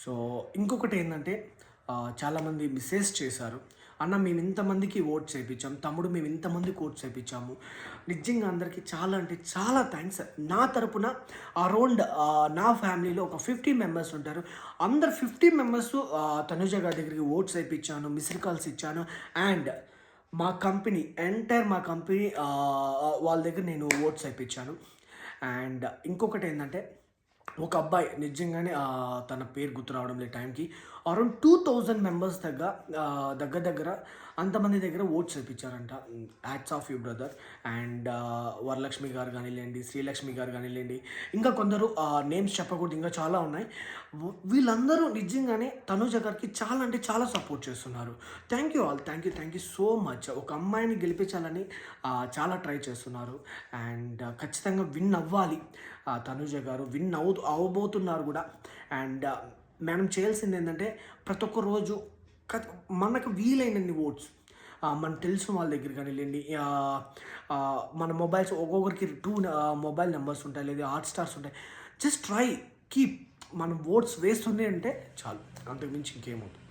So ఇంకొకటి ఏంటంటే చాలామంది మెసేజ్ చేశారు. అన్న మేము ఇంతమందికి ఓట్స్ వేయించాం, తమ్ముడు మేము ఇంతమందికి ఓట్స్ వేయించాము. నిజంగా అందరికీ చాలా అంటే చాలా థ్యాంక్స్. నా తరపున అరౌండ్ నా ఫ్యామిలీలో ఒక 50 మెంబర్స్ ఉంటారు. అందరు 50 మెంబర్స్ తనుజ గారి దగ్గరికి ఓట్స్ వేయించాను, మిస్డ్ కాల్స్ ఇచ్చాను. అండ్ మా కంపెనీ వాళ్ళ దగ్గర నేను ఓట్స్ వేయించాను. అండ్ ఇంకొకటి ఏంటంటే ఒక అబ్బాయి నిజంగానే తన పేరు గుర్తు రావడం లేదు టైంకి. అరౌండ్ 2000 మెంబర్స్ దగ్గర దగ్గర అంతమంది దగ్గర ఓట్స్ వేయించారంట. Hats off you brother. And Varalakshmi garu కానివ్వండి, శ్రీలక్ష్మి గారు కానివ్వండి, ఇంకా కొందరు నేమ్స్ చెప్పకూడదు, ఇంకా చాలా ఉన్నాయి. వీళ్ళందరూ నిజంగానే తనుజ గారికి చాలా అంటే చాలా సపోర్ట్ చేస్తున్నారు. Thank you all, thank you so much. ఒక అమ్మాయిని గెలిపించాలని చాలా ట్రై చేస్తున్నారు. అండ్ ఖచ్చితంగా విన్ అవ్వాలి. తనుజ గారు విన్ అవ్వబోతున్నారు కూడా. అండ్ మనం చేయాల్సింది ఏంటంటే ప్రతి ఒక్క రోజు మనకు వీలైనన్ని ఓట్స్ మనకు తెలిసిన వాళ్ళ దగ్గర కానివ్వండి, మన మొబైల్స్ ఒక్కొక్కరికి 2 మొబైల్ నెంబర్స్ ఉంటాయి, లేదా హాట్‌స్టార్స్ ఉంటాయి. జస్ట్ ట్రై కీప్ మనం ఓట్స్ వేస్తూనే అంటే చాలు, అంతకుమించి ఇంకేమవుతుంది.